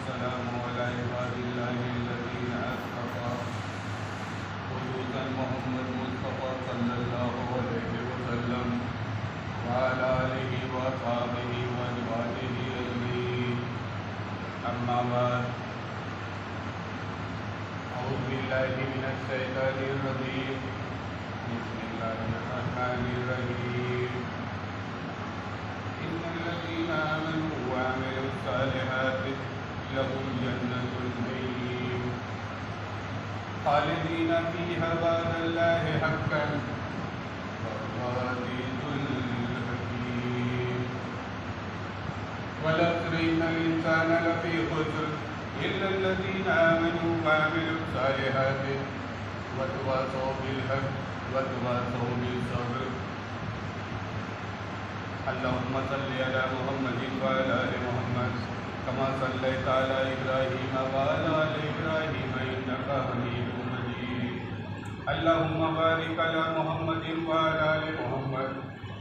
वस्सलामु अला इबादिल्लाहिल्लज़ीना अस्तफ़ा खुसूसन मुहम्मद मुस्तफ़ा सल्लल्लाहु अलैहि वसल्लम व अला आलिहि व अस्हाबिहि व अज़वाजिहि अजमईन। अम्मा बाद, अऊज़ु बिल्लाहि मिनश शैतानिर रजीम। बिस्मिल्लाहिर रहमानिर रहीम। इन्नल्लज़ीना आमनू व अमिलुस सालिहाति लहुम जन्नतुन नईम खालिदीना फ़ीहा वअदल्लाहि हक़्क़न वहुवल अज़ीज़ुल हकीम। वल अस्रि इन्नल इंसाना लफ़ी खुस्र इल्लल्लज़ीना आमनू व अमिलुस सालिहाति वतवासौ बिल हक़्क़ि वतवासौ बिस सब्र। अल्लाहुम्मा सल्लि अला मुहम्मदिन व अला आलि मुहम्मद कमा सल्लैता अला इब्राहीम व अला आलि इब्राहीम इन्नका हमीदुम मजीद। अल्लाहुम्मा बारिक अला मुहम्मदिन व अला आलि मुहम्मद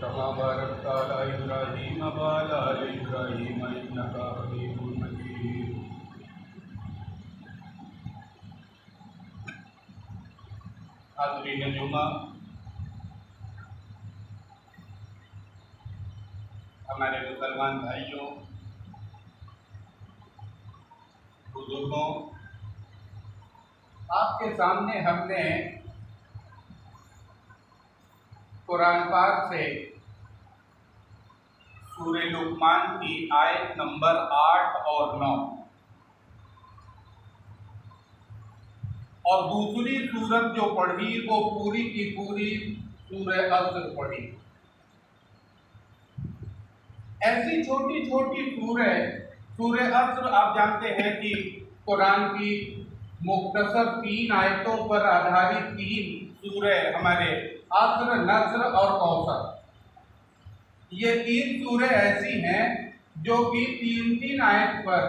कमा बारकता अला इब्राहीम व अला आलि इब्राहीम इन्नका हमीदुम मजीद। हाज़रीन जुमा, हमारे मुसलमान भाइयों, बुजुर्गों, आपके सामने हमने कुरान पाक से सूरह लुक़मान की आयत नंबर 8 और 9 और दूसरी सूरत जो पढ़ी वो पूरी की पूरी सूरह अस्र पढ़ी। ऐसी छोटी छोटी सूरह अस्र आप जानते हैं कि कुरान की मुख्तसर 3 आयतों पर आधारित 3 सूरह हमारे अस्र, नस्र और कौसर, ये 3 सूरह ऐसी हैं जो कि 3-3 आयत पर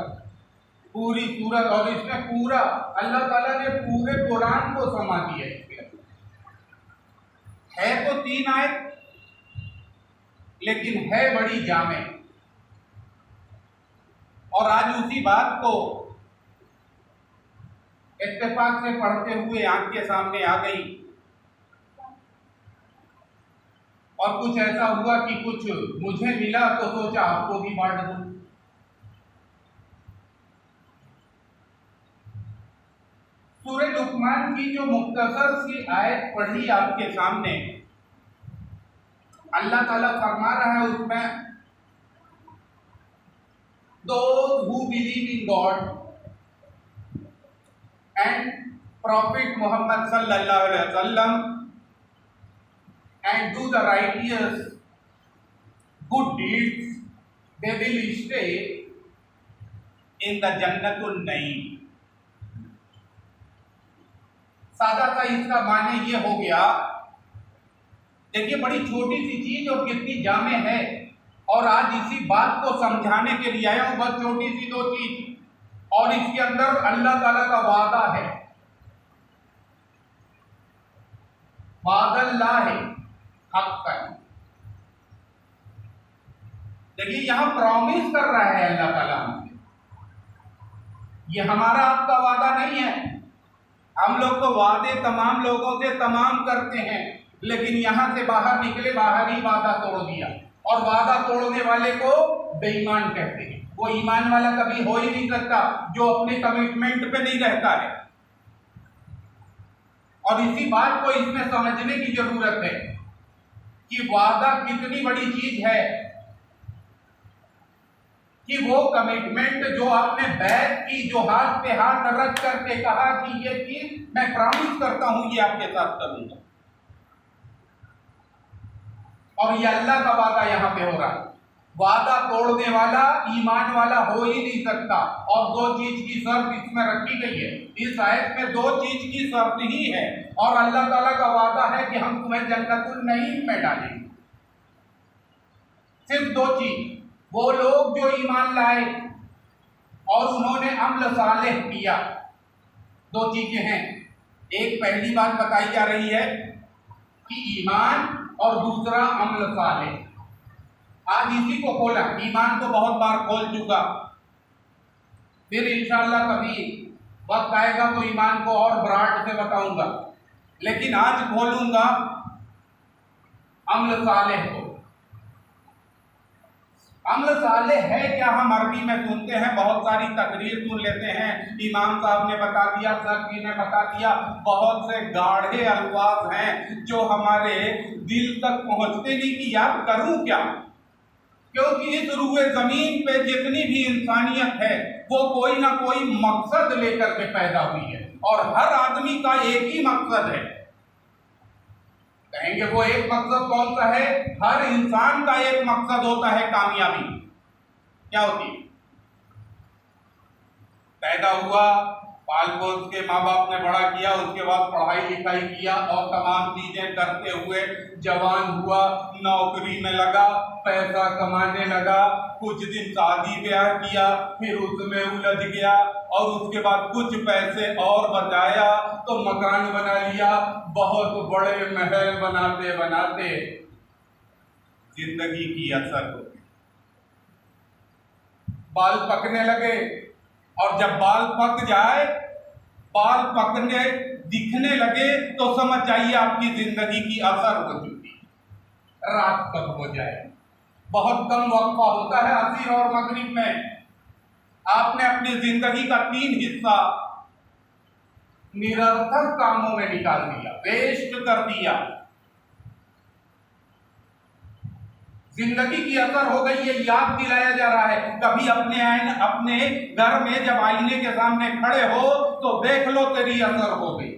पूरी सूरत, और इसमें पूरा अल्लाह ताला ने पूरे कुरान को समा दिया। है तो 3 आयत लेकिन है बड़ी जामे। और आज उसी बात को इत्तेफाक से पढ़ते हुए आंख के सामने आ गई और कुछ ऐसा हुआ कि कुछ मुझे मिला तो सोचा आपको भी बांट दूं। सूरह लुक़मान की जो मुख्तसर सी आयत पढ़ी आपके सामने, अल्लाह ताला फरमा रहा है उसमें, Those who believe in God and Prophet Muhammad sallallahu alaihi wasallam and do the righteous good deeds, they will stay in the Jannatul Naeem। सादा सा इसका माने ये हो गया। देखिए बड़ी छोटी सी चीज और कितनी जामे है, और आज इसी बात को समझाने के लिए आया हूं। बस छोटी सी 2 चीज, और इसके अंदर अल्लाह ताला का वादा है, वादल्लाह हक़्क़न। देखिए यहां प्रॉमिस कर रहा है अल्लाह ताला हमसे, ये हमारा आपका वादा नहीं है। हम लोग तो वादे तमाम लोगों से तमाम करते हैं, लेकिन यहां से बाहर निकले, बाहर ही वादा तोड़ दिया। और वादा तोड़ने वाले को बेईमान कहते हैं। वो ईमान वाला कभी हो ही नहीं सकता जो अपने कमिटमेंट पे नहीं रहता है। और इसी बात को इसमें समझने की जरूरत है कि वादा कितनी बड़ी चीज है, कि वो कमिटमेंट जो आपने बैठ की, जो हाथ पे हाथ रख करके कहा कि ये चीज मैं प्रॉमिस करता हूं ये आपके साथ करूंगा, और ये अल्लाह का वादा यहां पे हो रहा है। वादा तोड़ने वाला ईमान वाला हो ही नहीं सकता। और 2 चीज की शर्त इसमें रखी गई है, इस आयत में 2 चीज की शर्त ही है, और अल्लाह ताला का वादा है कि हम तुम्हें जन्नतुल नईम में डालेंगे। सिर्फ 2 चीज, वो लोग जो ईमान लाए और उन्होंने अमल सालेह किया, 2 चीजें हैं। एक पहली बात बताई जा रही है कि ईमान, और दूसरा अमल सालेह। आज इसी को खोला, ईमान तो बहुत बार खोल चुका, फिर इंशाअल्लाह कभी वक्त आएगा तो ईमान को और ब्राड से बताऊंगा, लेकिन आज बोलूंगा अम्ल सालेह को। अम्ल सालेह है क्या? हम अरबी में सुनते हैं, बहुत सारी तकरीर सुन लेते हैं, इमाम साहब ने बता दिया, सरकी ने बता दिया, बहुत से गाढ़े अल्फाज हैं जो हमारे दिल तक पहुंचते नहीं कि यार करूं क्या। क्योंकि इस रूए जमीन पे जितनी भी इंसानियत है वो कोई ना कोई मकसद लेकर के पैदा हुई है, और हर आदमी का एक ही मकसद है। कहेंगे वो एक मकसद कौन सा है? हर इंसान का एक मकसद होता है कामयाबी। क्या होती है? पैदा हुआ, पाल पोस के माँ बाप ने बड़ा किया, उसके बाद पढ़ाई लिखाई किया और तमाम चीजें करते हुए जवान हुआ, नौकरी में लगा, पैसा कमाने लगा, कुछ दिन शादी ब्याह किया, फिर उसमें उलझ गया और उसके बाद कुछ पैसे और बचाया तो मकान बना लिया। बहुत बड़े महल बनाते बनाते जिंदगी की असर हो गई, बाल पकने लगे, और जब बाल पक जाए, बाल पकने दिखने लगे तो समझ जाइए आपकी जिंदगी की असर हो चुकी। रात कब हो जाए, बहुत कम वक्फा होता है असर और मगरिब में। आपने अपनी जिंदगी का 3 हिस्सा निरर्थक कामों में निकाल दिया, वेस्ट कर दिया। जिंदगी की असर हो गई, ये याद दिलाया जा रहा है। कभी अपने घर में जब आईने के सामने खड़े हो तो देख लो तेरी असर हो गई।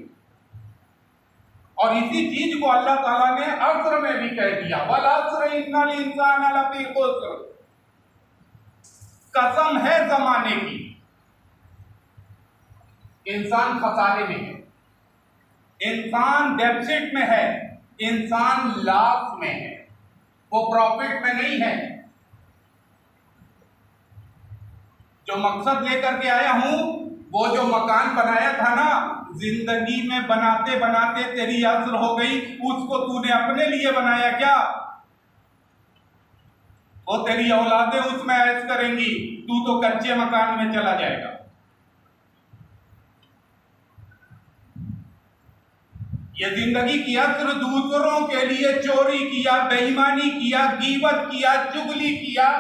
और इसी चीज को अल्लाह ताला ने अस्र में भी कह दिया, वल अस्र इन्नल इंसान लफी खुस्र। कसम है जमाने की, इंसान खसारे में है, इंसान डेफिसिट में है, इंसान लॉस में है, वो प्रॉफिट में नहीं है। जो मकसद लेकर के आया हूं, वो जो मकान बनाया था ना, जिंदगी में बनाते बनाते तेरी असर हो गई, उसको तूने अपने लिए बनाया क्या? वो तेरी औलादें उसमें ऐश करेंगी, तू तो कच्चे मकान में चला जाएगा। ये जिंदगी की असर दूसरों के लिए चोरी किया, बेईमानी किया, गीबत किया, चुगली किया,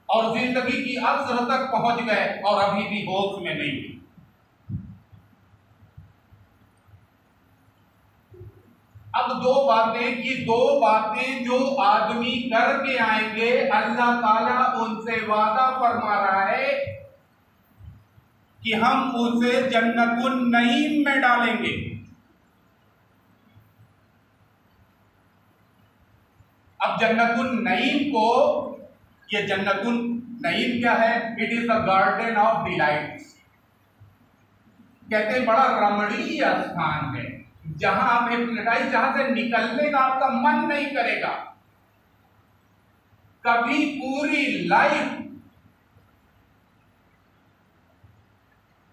और जिंदगी की असर तक पहुंच गए और अभी भी होश में नहीं। अब दो बातें जो आदमी करके आएंगे, अल्लाह ताला उनसे वादा फरमा रहा है कि हम उसे जन्नतुन नईम में डालेंगे। अब जन्नतुन नईम को, ये जन्नतुन नईम क्या है? It is the garden of delights. कहते हैं बड़ा रमणीय स्थान है, जहां आप हिप्नोटाइज, जहां से निकलने का आपका मन नहीं करेगा कभी पूरी लाइफ।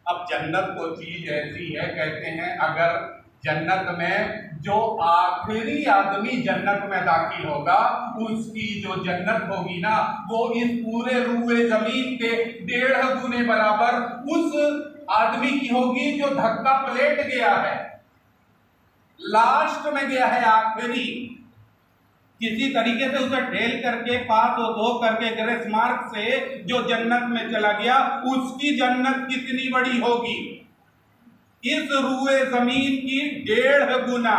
अब जन्नत को चीज ऐसी है, कहते हैं अगर जन्नत में जो आखिरी आदमी जन्नत में दाखिल होगा, उसकी जो जन्नत होगी ना, वो इस पूरे रूए जमीन के 1.5 गुने बराबर उस आदमी की होगी जो धक्का पलेट गया है, लास्ट में गया है, आखिरी। किसी तरीके से उसे ठेल करके, पास हो करके, ग्रेस मार्क से जो जन्नत में चला गया, उसकी जन्नत कितनी बड़ी होगी? इस रूए जमीन की 1.5 गुना।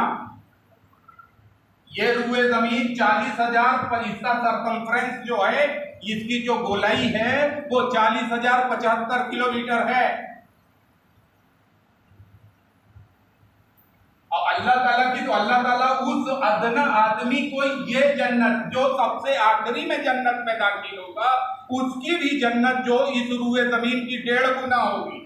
ये रूए जमीन 40,000, इसका सरकमफ्रेंस जो है, इसकी जो गोलाई है वो 40,075 किलोमीटर है। और अल्लाह ताला की, तो अल्लाह ताला उस अदना आदमी को ये जन्नत, जो सबसे आखिरी में जन्नत में दाखिल होगा, उसकी भी जन्नत जो इस रूए जमीन की 1.5 गुना होगी।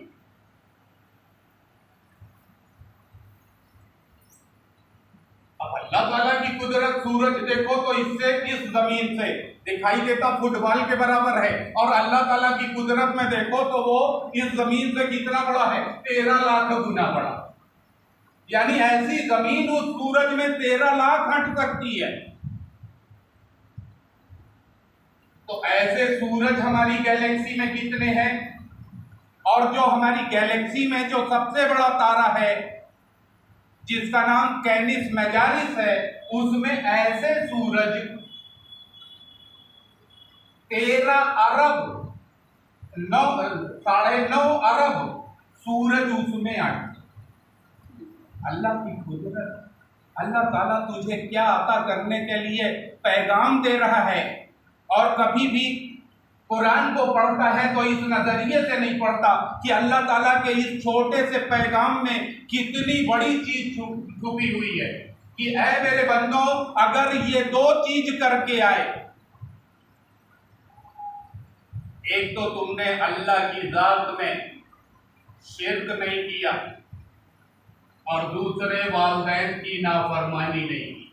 अब अल्लाह ताला की कुदरत, सूरज देखो तो इससे, इस जमीन से दिखाई देता फुटबॉल के बराबर है, और अल्लाह ताला की कुदरत में देखो तो वो इस जमीन से कितना बड़ा है? 13 लाख गुना बड़ा। यानी ऐसी जमीन उस सूरज में 13 लाख हट सकती है। तो ऐसे सूरज हमारी गैलेक्सी में कितने हैं, और जो हमारी गैलेक्सी में जो सबसे बड़ा तारा है जिसका नाम कैनिस मेजॉरिस है, उसमें ऐसे सूरज 13 अरब 9.5 अरब सूरज उसमें आए। अल्लाह की कुदरत, अल्लाह ताला तुझे क्या अता करने के लिए पैगाम दे रहा है। और कभी भी कुरान को पढ़ता है तो इस नजरिए से नहीं पढ़ता कि अल्लाह ताला के इस छोटे से पैगाम में कितनी बड़ी चीज छुपी हुई है, कि ऐ मेरे बंदों, अगर ये 2 चीज करके आए, एक तो तुमने अल्लाह की जात में शिर्क नहीं किया, और दूसरे वालिदैन की नाफरमानी नहीं की।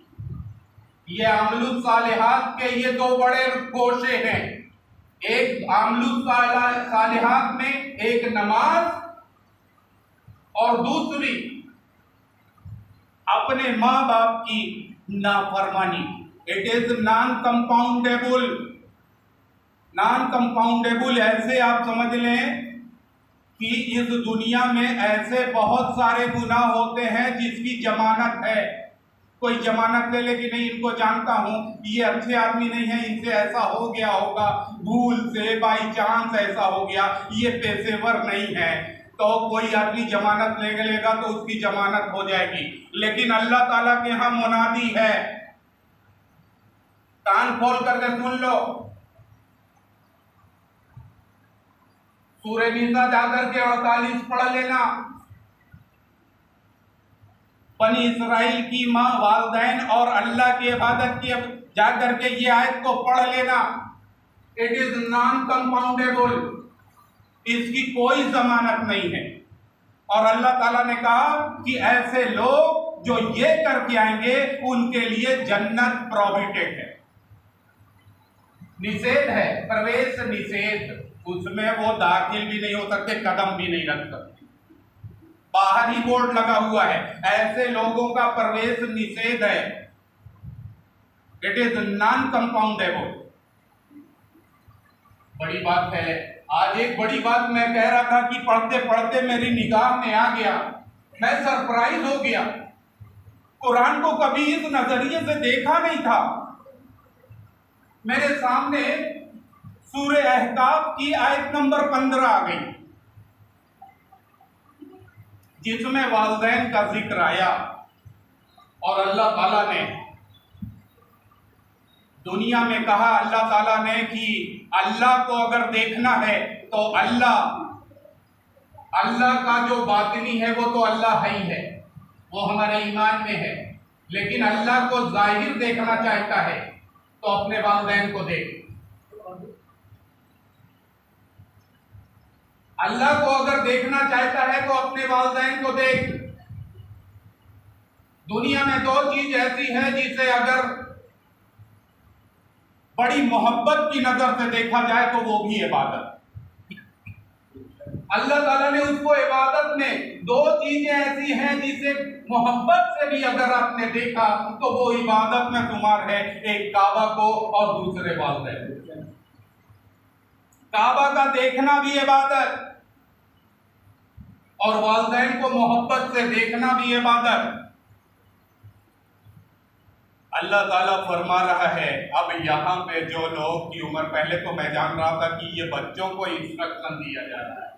ये अमलुस सालिहात के ये 2 बड़े गोशे हैं। एक अमलुस सालिहात में एक नमाज, और दूसरी अपने माँ बाप की नाफरमानी। It is non compoundable. Non compoundable ऐसे आप समझ लें कि इस दुनिया में ऐसे बहुत सारे गुनाह होते हैं जिसकी जमानत है। कोई जमानत ले ले कि नहीं, इनको जानता हूं, ये अच्छे आदमी नहीं है, इनसे ऐसा हो गया होगा, भूल से बाई चांस ऐसा हो गया, ये पेशेवर नहीं है, तो कोई आदमी जमानत ले लेगा तो उसकी जमानत हो जाएगी। लेकिन अल्लाह ताला के यहाँ मुनादी है, कान खोल करके सुन लो। सूरह निसा जाकर के 48 पढ़ लेना। बनी इसराइल की माँ, वालिदैन और अल्लाह की इबादत की जाकर के ये आयत को पढ़ लेना। इट इज नॉन कंपाउंडेबल, इसकी कोई जमानत नहीं है। और अल्लाह ताला ने कहा कि ऐसे लोग जो ये करके आएंगे उनके लिए जन्नत प्रोहिबिटेड है, निषेध है, प्रवेश निषेध, उसमें वो दाखिल भी नहीं हो सकते, कदम भी नहीं रख सकते, बाहर ही बोर्ड लगा हुआ है, ऐसे लोगों का प्रवेश निषेध है। It is non compoundable. बड़ी बात है। आज एक बड़ी बात मैं कह रहा था कि पढ़ते पढ़ते मेरी निगाह में आ गया, मैं सरप्राइज हो गया। कुरान को कभी इस नजरिए से देखा नहीं था। मेरे सामने सूरह अहकाफ की आयत नंबर 15 आ गई, जिसमें वालिदैन का जिक्र आया। और अल्लाह ताला ने दुनिया में कहा, अल्लाह ताला ने कि अल्लाह को अगर देखना है तो अल्लाह का जो बातिनी है वो तो अल्लाह ही है, वो हमारे ईमान में है। लेकिन अल्लाह को जाहिर देखना चाहता है तो अपने वालिदैन को देख। अल्लाह को अगर देखना चाहता है तो अपने वालिदैन को देख। दुनिया में 2 चीज ऐसी है जिसे अगर बड़ी मोहब्बत की नजर से देखा जाए तो वो भी इबादत। अल्लाह ताला ने उसको इबादत में 2 चीजें ऐसी हैं जिसे मोहब्बत से भी अगर आपने देखा तो वो इबादत में शुमार है, एक काबा को और दूसरे वालिदैन। काबा का देखना भी इबादत और वालिदैन को मोहब्बत से देखना भी इबादत। अल्लाह ताला फरमा रहा है, अब यहाँ पे जो लोग की उम्र, पहले तो मैं जान रहा था कि ये बच्चों को इंस्ट्रक्शन दिया जा रहा है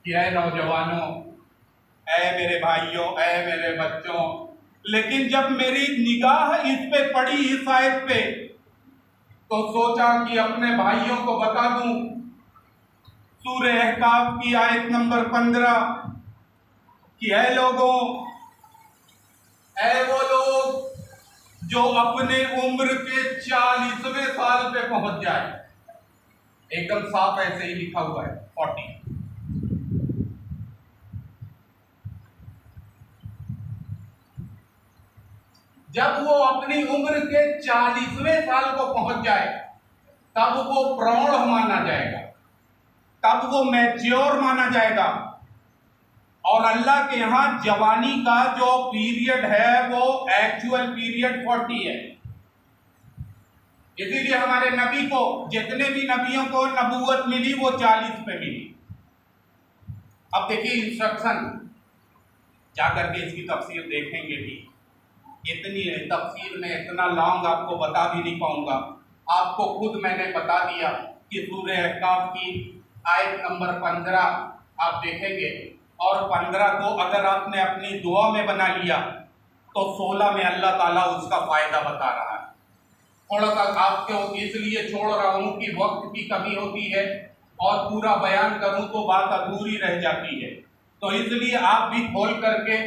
कि ऐ नौजवानों, ऐ मेरे भाइयों, ऐ मेरे बच्चों। लेकिन जब मेरी निगाह इस पे पड़ी, इस आयत पे, तो सोचा कि अपने भाइयों को बता दूं। सूरह अहकाफ की आयत नंबर 15 कि ऐ लोगों, ऐ वो लोग जो अपने उम्र के 40वें साल पे पहुंच जाए, एकदम साफ ऐसे ही लिखा हुआ है 40। जब वो अपनी उम्र के 40वें साल को पहुंच जाए तब वो प्रौढ़ माना जाएगा, तब वो मैच्योर माना जाएगा। और अल्लाह के यहाँ जवानी का जो पीरियड है वो एक्चुअल पीरियड 40 है। इसीलिए हमारे नबी को, जितने भी नबियों को नबूवत मिली वो 40 पे मिली। अब देखिए इंस्ट्रक्शन, जाकर के इसकी तफसीर देखेंगे भी, इतनी तफसीर में इतना लॉन्ग आपको बता भी नहीं पाऊंगा। आपको खुद मैंने बता दिया कि सूरह अहकाफ की आयत नंबर 15 आप देखेंगे, और 15 को अगर आपने अपनी दुआ में बना लिया तो 16 में अल्लाह ताला उसका फायदा बता रहा है। थोड़ा सा आपको इसलिए छोड़ रहा हूँ कि वक्त की कमी होती है और पूरा बयान करूँ तो बात अधूरी रह जाती है, तो इसलिए आप भी खोल करके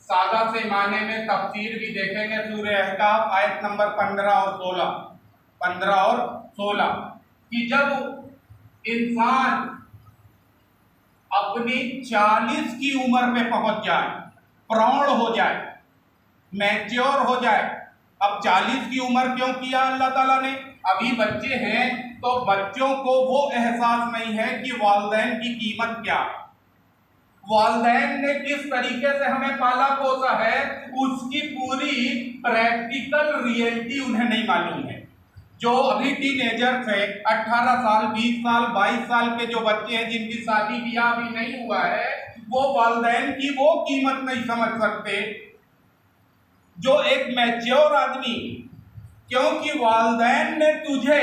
सादा से माने में तफसीर भी देखेंगे। सूरह अहकाफ आयत नंबर 15 और 16, 15 और 16 कि जब इंसान अपनी 40 की उम्र में पहुंच जाए, प्रौढ़ हो जाए, मैच्योर हो जाए। अब 40 की उम्र क्यों किया अल्लाह ताला ने? अभी बच्चे हैं तो बच्चों को वो एहसास नहीं है कि वालिदैन की कीमत क्या है, वालिदैन ने किस तरीके से हमें पाला पोसा है, उसकी पूरी प्रैक्टिकल रियलिटी उन्हें नहीं मालूम है। जो अभी टीनेजर्स है, 18 साल, 20 साल, 22 साल के जो बच्चे हैं जिनकी शादी ब्याह भी नहीं हुआ है, वो वालिदैन की वो कीमत नहीं समझ सकते जो एक मैच्योर आदमी। क्योंकि वालिदैन ने तुझे,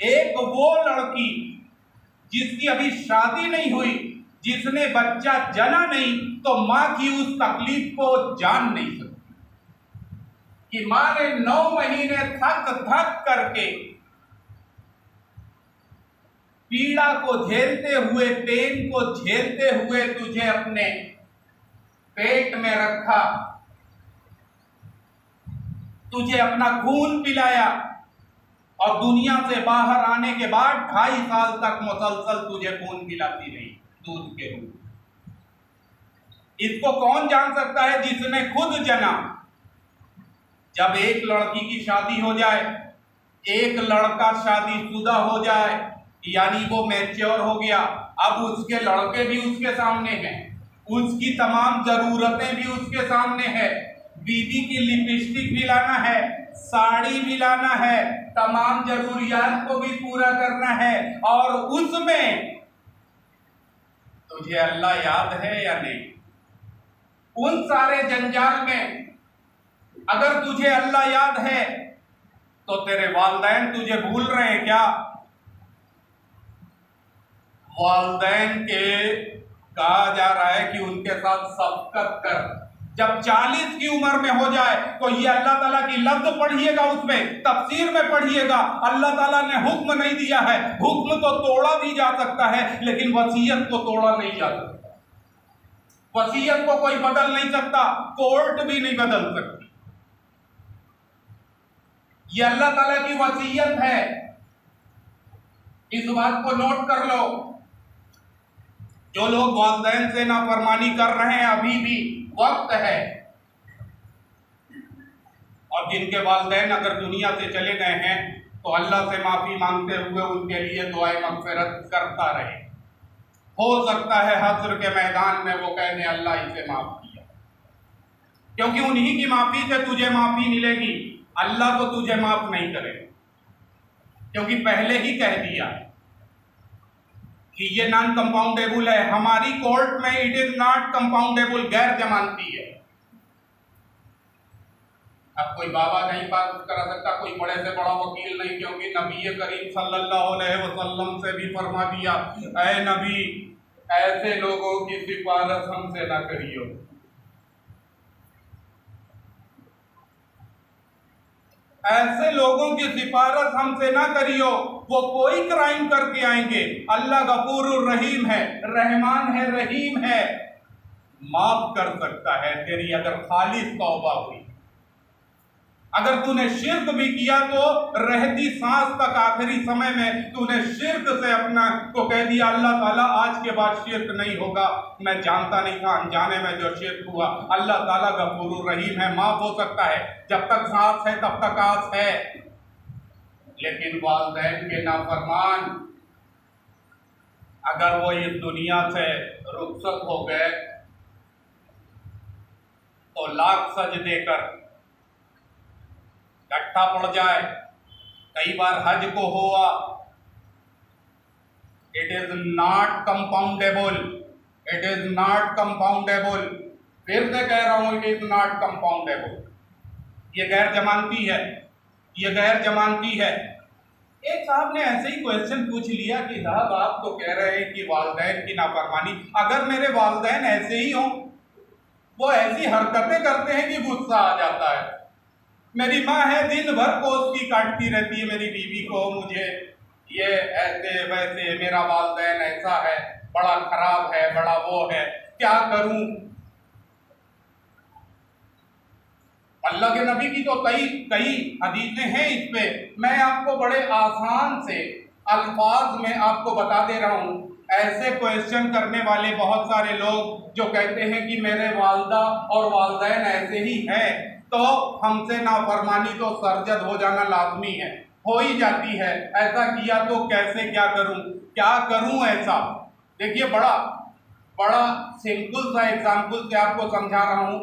एक वो लड़की जिसकी अभी शादी नहीं हुई, जिसने बच्चा जना नहीं, तो मां की उस तकलीफ को जान नहीं सकती कि मां ने 9 महीने थक थक करके पीड़ा को झेलते हुए, पेन को झेलते हुए तुझे अपने पेट में रखा, तुझे अपना खून पिलाया, और दुनिया से बाहर आने के बाद 2.5 साल तक मुसलसल तुझे खून पिलाती रही दूध के रूप। इसको कौन जान सकता है? जिसने खुद जना। जब एक लड़की की शादी हो जाए, एक लड़का शादीशुदा हो जाए, यानी वो मैच्योर हो गया, अब उसके लड़के भी उसके सामने हैं, उसकी तमाम जरूरतें भी उसके सामने है, बीवी की लिपस्टिक भी लाना है, साड़ी भी लाना है, तमाम जरूरियात को भी पूरा करना है, और उसमें तुझे अल्लाह याद है या नहीं? उन सारे जंजाल में अगर तुझे अल्लाह याद है तो तेरे वालिदैन तुझे भूल रहे हैं क्या? वालिदैन के कहा जा रहा है कि उनके साथ शफकत कर। जब 40 की उम्र में हो जाए तो ये अल्लाह ताला की लफ्ज पढ़िएगा, उसमें तफसीर में पढ़िएगा। अल्लाह ताला ने हुक्म नहीं दिया है, हुक्म तो तोड़ा भी जा सकता है लेकिन वसीयत को तोड़ा नहीं जा सकता। वसीयत को कोई बदल नहीं सकता, कोर्ट भी नहीं बदल सकती। ये अल्लाह ताला की वसीयत है, इस बात को नोट कर लो। जो लोग वालिदैन से नाफरमानी कर रहे हैं, अभी भी वक्त है, और जिनके वालिदैन अगर दुनिया से चले गए हैं तो अल्लाह से माफी मांगते हुए उनके लिए दुआए मगफिरत करता रहे। हो सकता है हश्र के मैदान में वो कहने अल्लाह इसे माफ किया, क्योंकि उन्हीं की माफी से तुझे माफी मिलेगी। अल्लाह तो तुझे माफ नहीं करेगा, क्योंकि पहले ही कह दिया कि ये नॉन कंपाउंडेबल है। हमारी कोर्ट में इट इज नॉट कंपाउंडेबल, गैर जमानती है। अब कोई बाबा नहीं पास करा सकता, कोई बड़े से बड़ा वकील नहीं, क्योंकि नबी करीम सल्लल्लाहु अलैहि वसल्लम से भी फरमा दिया, ऐ नबी, ऐसे लोगों की सिफारिश हमसे ना करियो। ऐसे लोगों की सिफारिश हमसे ना करियो, वो कोई क्राइम करके आएंगे। अल्लाह गफूर रहीम है, रहमान है, रहीम है, माफ कर सकता है तेरी अगर खालिस तौबा हुई। अगर तूने शिर्क भी किया तो रहती सांस तक, आखिरी समय में तूने शिर्क से अपना को कह दिया अल्लाह ताला आज के बाद शिर्क नहीं होगा, मैं जानता नहीं था, अनजाने में जो शिर्क हुआ। अल्लाह ताला गफूर रहीम है, माफ हो सकता है। जब तक सांस है तब तक आस है। लेकिन वालिदैन के नाफरमान अगर वो इस दुनिया से रुखसत हो गए तो लाख सजदे कर इकट्ठा पड़ जाए, कई बार हज को हुआ, it is not compoundable, it is not compoundable. फिर से कह रहा हूं, इट इज नॉट कंपाउंडेबल। ये गैर जमानती है, ये गैर जमानती है। एक साहब ने ऐसे ही क्वेश्चन पूछ लिया कि साहब आप तो कह रहे हैं कि वालिदैन की नाफरमानी, अगर मेरे वालिदैन ऐसे ही हों, वो ऐसी हरकतें करते हैं कि गुस्सा आ जाता है। मेरी माँ है, दिन भर कोस की काटती रहती है मेरी बीवी को, मुझे ये ऐसे वैसे, मेरा वालिदैन ऐसा है, बड़ा खराब है, बड़ा वो है, क्या करूं। अल्लाह के नबी की तो कई हदीसें हैं इस पे। मैं आपको बड़े आसान से अल्फाज में आपको बता दे रहा हूँ। ऐसे क्वेश्चन करने वाले बहुत सारे लोग जो कहते हैं कि मेरे वालदा और वालिदैन ऐसे ही है, तो हमसे नाफरमानी तो सरजद हो जाना लाजमी है, हो ही जाती है। ऐसा किया तो कैसे, क्या करूं ऐसा। देखिए, बड़ा बड़ा सिंपल सा एग्जाम्पल से आपको समझा रहा हूं।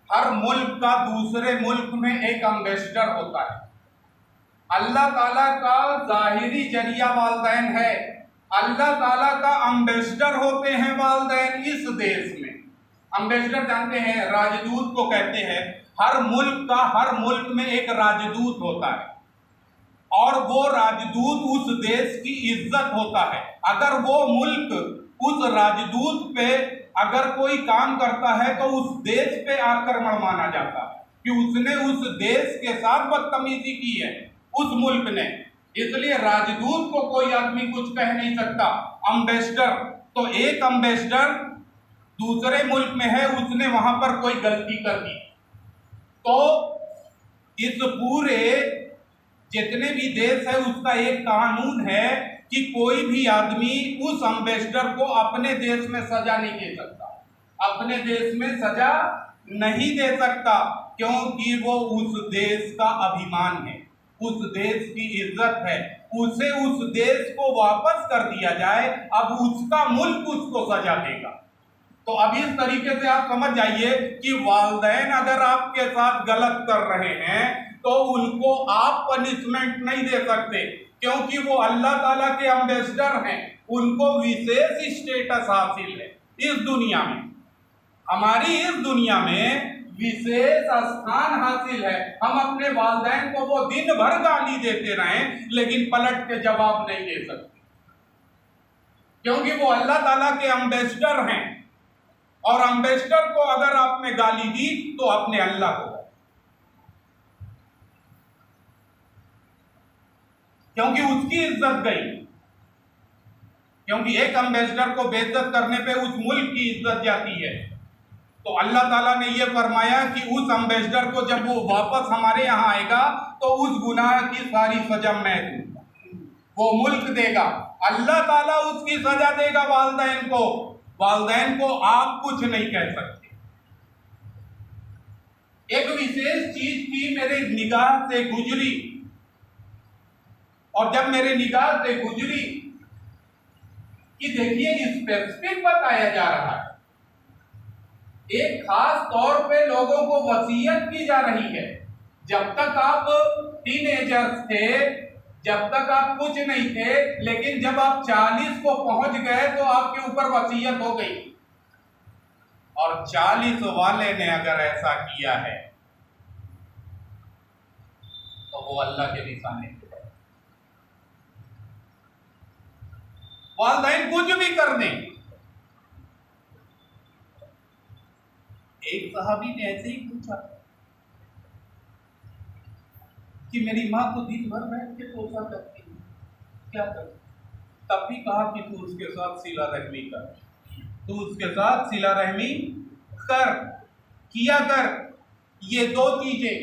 हर मुल्क का दूसरे मुल्क में एक एम्बेसडर होता है। अल्लाह ताला का जाहिरी जरिया वालिदैन है, अल्लाह ताला का एम्बेसडर होते हैं वालिदैन इस देश में। एम्बेसडर जानते हैं, राजदूत को कहते हैं। हर मुल्क में एक राजदूत होता है, और वो राजदूत उस देश की इज्जत होता है। अगर वो मुल्क उस राजदूत पे अगर कोई काम करता है तो उस देश पे आक्रमण माना जाता है कि उसने उस देश के साथ बदतमीजी की है, उस मुल्क ने। इसलिए राजदूत को कोई आदमी कुछ कह नहीं सकता। एम्बेसडर, तो एक एम्बेसडर दूसरे मुल्क में है, उसने वहां पर कोई गलती कर दी, तो इस पूरे जितने भी देश है उसका एक कानून है कि कोई भी आदमी उस एम्बेसडर को अपने देश में सजा नहीं दे सकता, अपने देश में सजा नहीं दे सकता, क्योंकि वो उस देश का अभिमान है, उस देश की इज्जत है। उसे उस देश को वापस कर दिया जाए, अब उसका मुल्क उसको सजा देगा। तो अब इस तरीके से आप समझ जाइए कि वालिदैन अगर आपके साथ गलत कर रहे हैं तो उनको आप पनिशमेंट नहीं दे सकते, क्योंकि वो अल्लाह ताला के एम्बेसडर हैं, उनको विशेष स्टेटस हासिल है इस दुनिया में। हमारी इस दुनिया में विशेष स्थान हासिल है। हम अपने वालिदैन को वो दिन भर गाली देते रहें, लेकिन पलट के जवाब नहीं दे सकते, क्योंकि वो अल्लाह ताला के एम्बेसडर हैं। और एम्बेसडर को अगर आपने गाली दी तो अपने अल्लाह को, क्योंकि उसकी इज्जत गई। क्योंकि एक एम्बेसडर को बेइज्जत करने पे उस मुल्क की इज्जत जाती है। तो अल्लाह ताला ने यह फरमाया कि उस एम्बेसडर को जब वो वापस हमारे यहाँ आएगा तो उस गुनाह की सारी सजा मैं दूंगा, वो मुल्क देगा, अल्लाह ताला उसकी सजा देगा वालिदैन को। वालिदैन को आप कुछ नहीं कह सकते। एक विशेष चीज थी मेरे निगाह से गुजरी, और जब मेरे निगाह से गुजरी कि देखिए स्पेसिफिक बताया जा रहा है, एक खास तौर पे लोगों को वसीयत की जा रही है। जब तक आप टीनेजर्स थे, जब तक आप कुछ नहीं थे, लेकिन जब आप 40 को पहुंच गए तो आपके ऊपर वसीयत हो गई। और 40 वाले ने अगर ऐसा किया है तो वो अल्लाह के निशाने पे है। वालिदैन कुछ भी कर दें। एक सहाबी ने ऐसे ही पूछा कि मेरी माँ तो दिन भर बैठ के पोसा करती है, क्या करूं? तब भी कहा कि तू उसके साथ सिला रहमी कर, तू उसके साथ सिला रहमी कर, किया कर। ये दो चीजें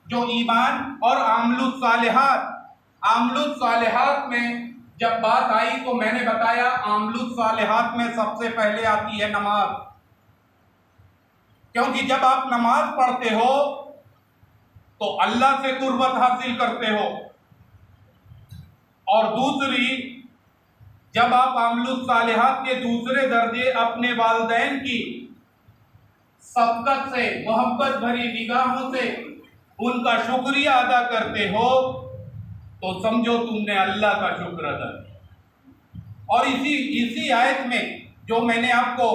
जो ईमान और आमलुस सालिहात में जब बात आई तो मैंने बताया आमलुस सालिहात में सबसे पहले आती है नमाज, क्योंकि जब आप नमाज पढ़ते हो तो अल्लाह से कुर्बत हासिल करते हो, और दूसरी जब आप आमलुस सालिहात के दूसरे दर्जे अपने वालिदैन की शफ़क़त से, मोहब्बत भरी निगाहों से उनका शुक्रिया अदा करते हो तो समझो तुमने अल्लाह का शुक्र अदा किया। और इसी आयत में जो मैंने आपको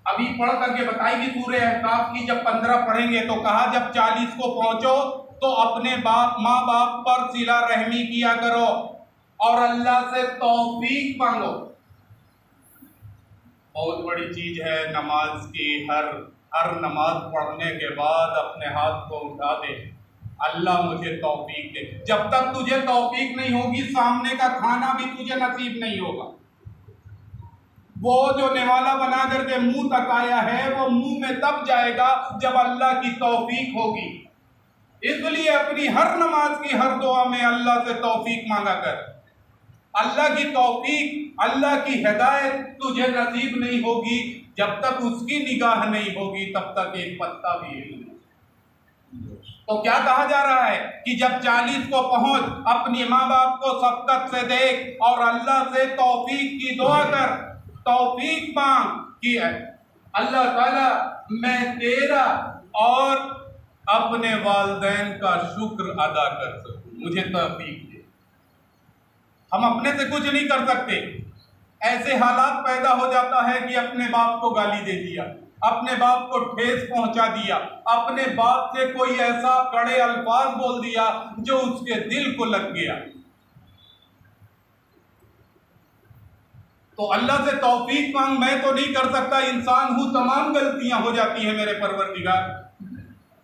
अभी पढ़ करके बताई भी सूरह अहकाफ की, जब 15 पढ़ेंगे तो कहा जब 40 को पहुंचो तो अपने माँ बाप पर सिला रहमी किया करो और अल्लाह से तौफीक मांगो। बहुत बड़ी चीज है नमाज की। हर नमाज पढ़ने के बाद अपने हाथ को उठा दे, अल्लाह मुझे तौफीक दे। जब तक तुझे तौफीक नहीं होगी सामने का खाना भी तुझे नसीब नहीं होगा। वो जो निवाला बना करके मुंह तक आया है वो मुंह में तब जाएगा जब अल्लाह की तौफीक होगी। इसलिए अपनी हर नमाज की हर दुआ में अल्लाह से तौफीक मांगा कर। अल्लाह की तौफीक, अल्लाह की हिदायत तुझे नसीब नहीं होगी जब तक उसकी निगाह नहीं होगी, तब तक एक पत्ता भी नहीं। तो क्या कहा जा रहा है कि जब 40 को पहुंच अपनी माँ बाप को सबकत से देख और अल्लाह से तौफीक की दुआ कर, तौफीक मांग कि अल्लाह ताला मैं तेरा और अपने वालिदैन का शुक्र अदा कर सकूं, मुझे तौफीक दे। हम अपने से कुछ नहीं कर सकते। ऐसे हालात पैदा हो जाता है कि अपने बाप को गाली दे दिया, अपने बाप को ठेस पहुंचा दिया, अपने बाप से कोई ऐसा कड़े अल्फाज बोल दिया जो उसके दिल को लग गया। तो अल्लाह से तौफीक मांग। मैं तो नहीं कर सकता, इंसान हूं, तमाम गलतियां हो जाती हैं मेरे परवरदिगार।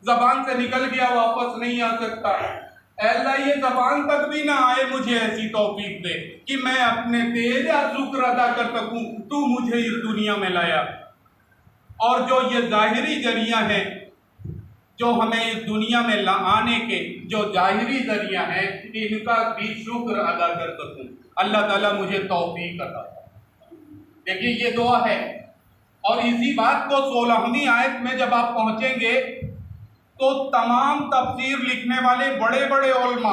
जबान से निकल गया वापस नहीं आ सकता। अल्लाह ये जबान तक भी ना आए, मुझे ऐसी तौफीक दे कि मैं अपने तेरा शुक्र अदा कर सकूं, तू मुझे इस दुनिया में लाया। और जो ये जाहिरी जरिया है जो हमें इस दुनिया में आने के जो जाहिरी जरिया है, इनका भी शुक्र अदा कर सकूं। अल्लाह ताला मुझे तौफीक अता। देखिए ये दुआ है। और इसी बात को 16वीं आयत में जब आप पहुंचेंगे तो तमाम तफसीर लिखने वाले बड़े बड़े उलमा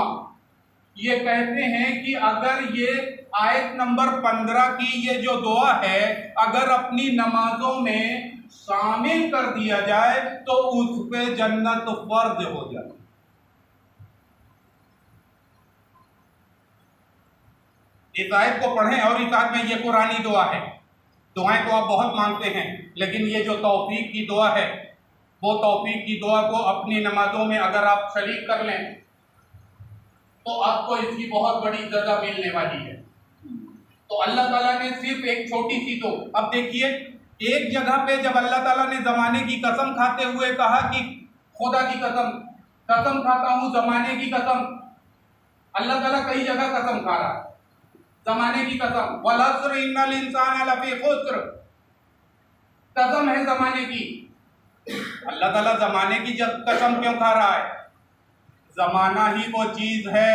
ये कहते हैं कि अगर ये आयत नंबर 15 की ये जो दुआ है अगर अपनी नमाजों में शामिल कर दिया जाए तो उस पे जन्नत फर्ज हो जाए। इस आयत को पढ़ें और इस आयत में ये कुरानी दुआ है। दुआएं तो आप बहुत मांगते हैं, लेकिन ये जो तौफीक की दुआ है वो तौफीक की दुआ को अपनी नमाजों में अगर आप शरीक कर लें तो आपको इसकी बहुत बड़ी जगह मिलने वाली है। तो अल्लाह ताला ने सिर्फ एक छोटी सी तो, अब देखिए एक जगह पे जब अल्लाह ताला ने जमाने की कसम खाते हुए कहा कि खुदा की कसम खाता हूं, जमाने की कसम। अल्लाह ताला कई जगह कसम खा रहा है, जमाने की कसम, वल अस्र इन्नल इंसान लफी खुस्र, कसम है जमाने की। अल्लाह ताला जमाने की कसम क्यों खा रहा है? जमाना ही वो चीज है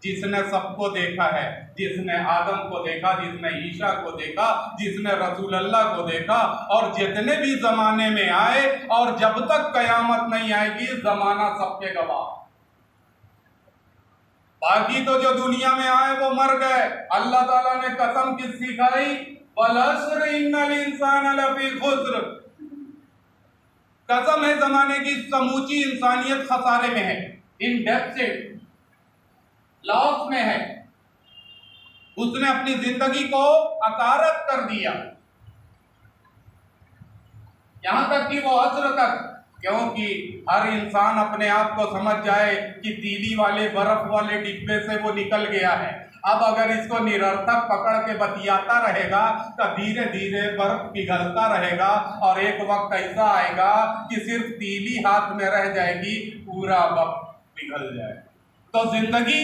जिसने सबको देखा है, जिसने आदम को देखा, जिसने ईशा को देखा, जिसने रसूल अल्लाह को देखा, और जितने भी जमाने में आए और जब तक कयामत नहीं आएगी जमाना सबके गवाह। बाकी तो जो दुनिया में आए वो मर गए। अल्लाह ताला ने कसम किसकी खाई? वल अस्र इन्नल इंसान लफी खुस्र। कसम है जमाने की, समूची इंसानियत खसारे में है, इन डेफिसिट, लॉस में है। उसने अपनी जिंदगी को अकारत कर दिया, यहां तक कि वो अस्र तक, क्योंकि हर इंसान अपने आप को समझ जाए कि तीली वाले बर्फ वाले डिब्बे से वो निकल गया है। अब अगर इसको निरर्थक पकड़ के बतियाता रहेगा तो धीरे धीरे बर्फ पिघलता रहेगा और एक वक्त ऐसा आएगा कि सिर्फ तीली हाथ में रह जाएगी, पूरा वक्त पिघल जाए। तो जिंदगी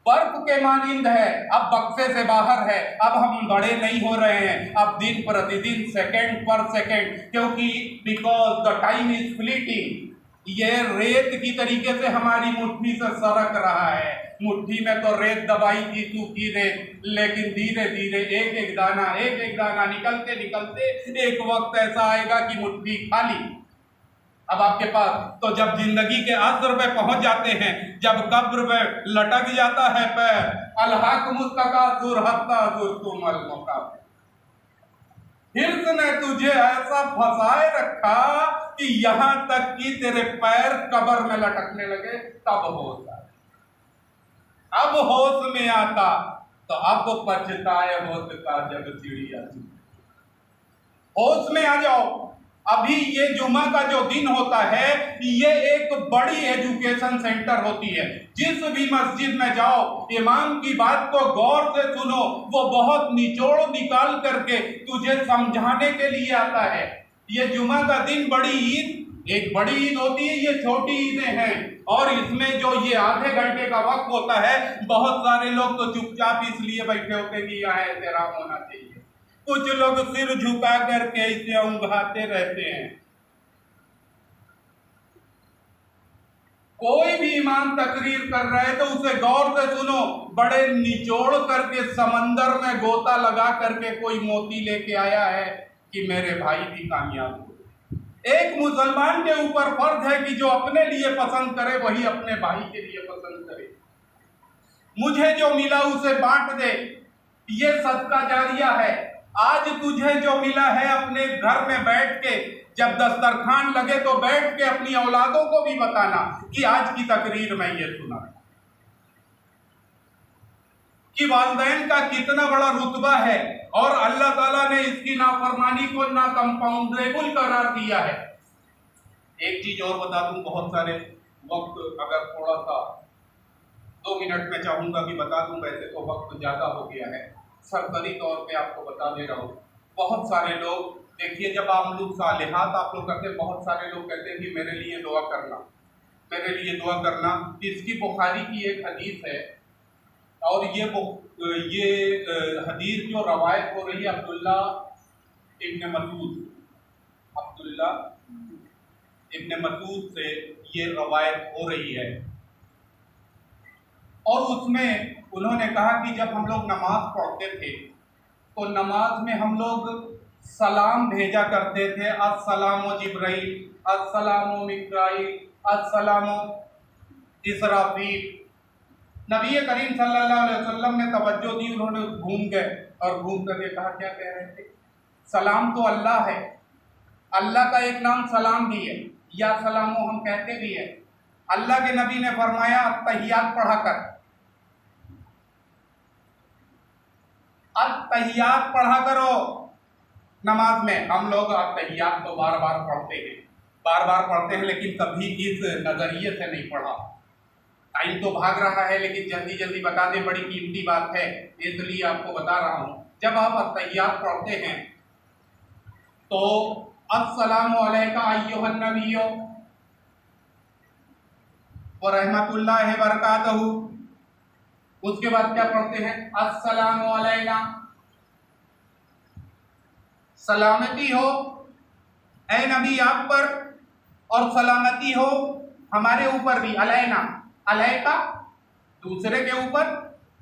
बर्फ के मानिंद है, अब बक्से से बाहर है। अब हम बड़े नहीं हो रहे हैं, अब दिन प्रतिदिन, सेकंड पर सेकंड, क्योंकि because the time is fleeting. ये रेत की तरीके से हमारी मुट्ठी से सरक रहा है। मुट्ठी में तो रेत दबाई थी, सूखी रेत, लेकिन धीरे धीरे एक एक दाना निकलते निकलते एक वक्त ऐसा आएगा कि मुट्ठी खाली। अब आपके पास, तो जब जिंदगी के आखिर पे पहुंच जाते हैं, जब कब्र में लटक जाता है पैर, अलहाकुमुत तकासुर हत्ता जुरतुमुल मकाबिर, हिर्स ने तुझे ऐसा फंसाए रखा कि यहां तक कि तेरे पैर कब्र में लटकने लगे, तब होश आया। अब होश में आता तो अब पछताए होश का जब चिड़िया चुगी। होश में आ जाओ। अभी ये जुमा का जो दिन होता है, ये एक बड़ी एजुकेशन सेंटर होती है। जिस भी मस्जिद में जाओ, इमाम की बात को गौर से सुनो, वो बहुत निचोड़ निकाल करके तुझे समझाने के लिए आता है। ये जुमा का दिन बड़ी ईद, एक बड़ी ईद होती है, ये छोटी ईदें हैं, और इसमें जो ये आधे घंटे का वक्त होता है, बहुत सारे लोग तो चुपचाप इसलिए बैठे होते हैं कि यहाँ एहतराम होना चाहिए। कुछ लोग सिर झुका करके इसे उंघाते रहते हैं। कोई भी इमाम तकरीर कर रहा है तो उसे गौर से सुनो। बड़े निचोड़ करके समंदर में गोता लगा करके कोई मोती लेके आया है कि मेरे भाई भी कामयाब हो। एक मुसलमान के ऊपर फर्ज है कि जो अपने लिए पसंद करे वही अपने भाई के लिए पसंद करे। मुझे जो मिला उसे बांट दे, ये सदका जारिया है। आज तुझे जो मिला है, अपने घर में बैठ के जब दस्तरखान लगे तो बैठ के अपनी औलादों को भी बताना कि आज की तकरीर में ये सुना कि वालिदैन का कितना बड़ा रुतबा है, और अल्लाह ताला ने इसकी नाफरमानी को ना कंपाउंडेबल करार दिया है। एक चीज और बता दूं, बहुत सारे वक्त अगर थोड़ा सा 2 मिनट में चाहूंगा कि बता दूं, वैसे तो वक्त ज्यादा हो गया है। सरसरी तौर पे आपको बता दे रहा हूँ। बहुत सारे लोग देखिए, जब आप लोग सालिहात आप लोग करते, बहुत सारे लोग कहते हैं कि मेरे लिए दुआ करना, मेरे लिए दुआ करना। इसकी बुखारी की एक हदीस है, और ये हदीस जो रवायत हो रही है अब्दुल्ला इब्न मसूद से ये रवायत हो रही है। और उसमें उन्होंने कहा कि जब हम लोग नमाज पढ़ते थे तो नमाज में हम लोग सलाम भेजा करते थे, अस्सलामु जिब्राइल, अस्सलामु मिकाईल, अस्सलामु इसराफील। नबी करीम सल्लल्लाहु अलैहि वसल्लम ने तवज्जो दी, उन्होंने घूम गए और घूम करके कहा, क्या कह रहे थे? सलाम तो अल्लाह है, अल्लाह का एक नाम सलाम भी है, या सलामो हम कहते भी है। अल्लाह के नबी ने फरमाया अत्तहियात पढ़ा कर, अत्तहियात पढ़ा करो नमाज में। हम लोग अत्तहियात तो बार बार पढ़ते हैं, लेकिन कभी इस नजरिए से नहीं पढ़ा। टाइम तो भाग रहा है, लेकिन जल्दी जल्दी बता दें, बड़ी कीमती बात है, इसलिए आपको बता रहा हूँ। जब आप अत्तहियात पढ़ते हैं तो अस्सलामु अलैका अय्युहन नबिय्यो व रहमतुल्लाहि व बरकातहू। उसके बाद क्या पढ़ते हैं? अस्सलामु अलैना, सलामती हो ऐ नबी आप पर, और सलामती हो हमारे ऊपर भी। अलैना, अलैका दूसरे के ऊपर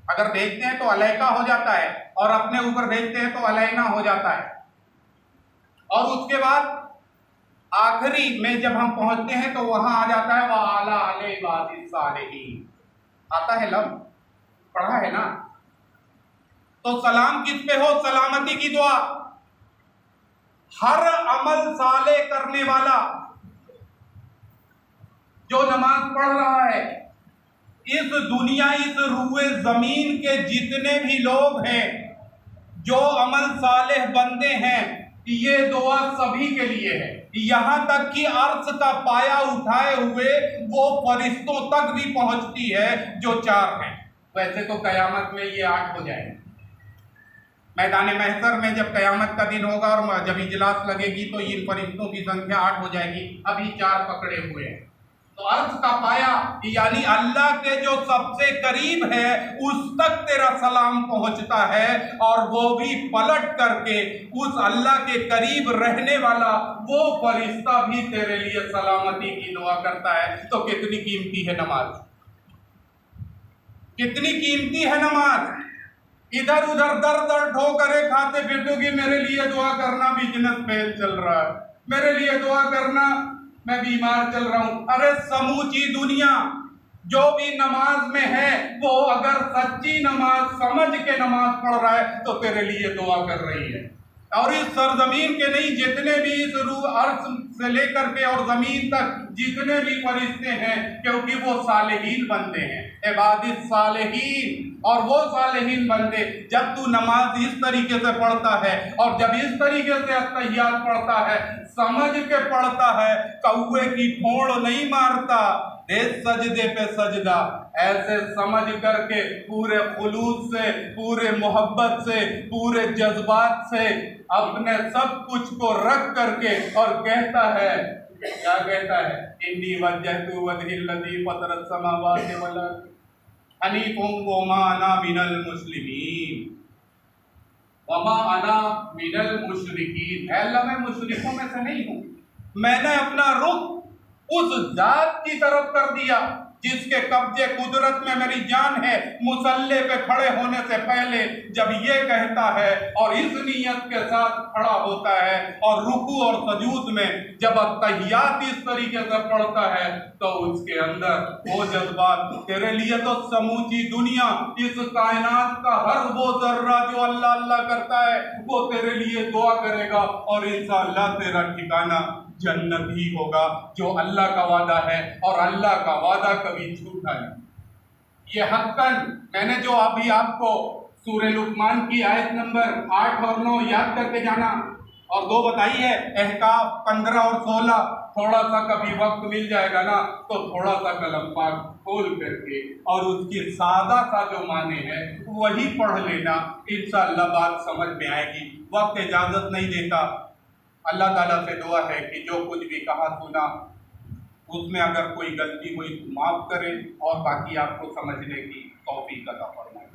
अगर भेजते हैं तो अलैका हो जाता है, और अपने ऊपर भेजते हैं तो अलैना हो जाता है। और उसके बाद आखिरी में जब हम पहुंचते हैं तो वहां आ जाता है वाला अले वादी सालेहीन, आता है लफ्ज़, पढ़ा है ना। तो सलाम किस पे हो? सलामती की दुआ। हर अमल साले करने वाला जो नमाज पढ़ रहा है, इस दुनिया, इस रूए जमीन के जितने भी लोग हैं जो अमल सालेह बंदे हैं, ये दुआ सभी के लिए है। यहां तक कि अर्श का पाया उठाए हुए वो फरिश्तों तक भी पहुंचती है जो 4 हैं। वैसे तो कयामत में ये 8 हो जाएंगे। मैदान महशर में जब कयामत का दिन होगा और जब इजलास लगेगी तो इन फरिश्तों की संख्या 8 हो जाएगी। अभी 4 पकड़े हुए हैं। तो अर्श का पाया यानी अल्लाह के जो सबसे करीब है उस तक तेरा सलाम पहुंचता है, और वो भी पलट करके उस अल्लाह के करीब रहने वाला वो फरिश्ता भी तेरे लिए सलामती की दुआ करता है। तो कितनी कीमती है नमाज, कितनी कीमती है नमाज। इधर उधर दर दर ठोकरें खाते फिरतोगी, मेरे लिए दुआ करना, बिजनेस फेल चल रहा है, मेरे लिए दुआ करना, मैं बीमार चल रहा हूं। अरे समूची दुनिया जो भी नमाज में है वो अगर सच्ची नमाज समझ के नमाज पढ़ रहा है तो तेरे लिए दुआ कर रही है। और इस सरजमीन के नहीं, जितने भी इस अर्श से लेकर के और जमीन तक जितने भी फरिश्ते हैं, क्योंकि वो सालेहीन बंदे हैं, इबादित सालेहीन। और वो सालेहीन बंदे, जब तू नमाज इस तरीके से पढ़ता है और जब इस तरीके से अत्तहियात पढ़ता है, समझ के पढ़ता है, कौवे की ठोड़ नहीं मारता, दे सजदे पे सजदा, ऐसे समझ करके पूरे खुलूस से, पूरे मोहब्बत से, पूरे जज्बात से अपने सब कुछ को रख करके और कहता है, क्या कहता है, इन्नी वज्जहतु वजहिल्लज़ी फ़तरस समावाति वल अर्ज़ हनीफ़न वमा अना मिनल मुस्लिमीन, वमा अना मिनल मुशरिकीन। अल्लाह, मैं मुशरिकों में से नहीं हूँ। मैंने अपना रुख उस जात की तरफ कर दिया जिसके कब्जे कुदरत में मेरी जान है। मुसल्ले पे खड़े होने से पहले जब ये कहता है और इस नीयत के साथ खड़ा होता है, और रुकू और सजूद में जब अत्तहियात इस तरीके से पढ़ता है, तो उसके अंदर वो जज्बात, तेरे लिए तो समूची दुनिया, इस कायनात का हर वो जर्रा जो अल्लाह अल्लाह करता है, वो तेरे लिए दुआ करेगा और इंशाअल्लाह तेरा ठिकाना जन्नत ही होगा, जो अल्लाह का वादा है, और अल्लाह का वादा कभी झूठा नहीं। ये हक्कन मैंने जो अभी आपको सूरह लुक़मान की आयत नंबर 8 और 9 याद करके जाना, और 2 बताई है, अहकाफ 15 और 16। थोड़ा सा कभी वक्त मिल जाएगा ना, तो थोड़ा सा कलम पाक खोल करके और उसकी सादा सा जो माने हैं वही पढ़ लेना, इंशाअल्लाह बात समझ में आएगी। वक्त इजाज़त नहीं देता। अल्लाह ताला से दुआ है कि जो कुछ भी कहा सुना, उसमें अगर कोई गलती हुई तो माफ़ करें, और बाकी आपको समझने की तौफीक अता फरमाए।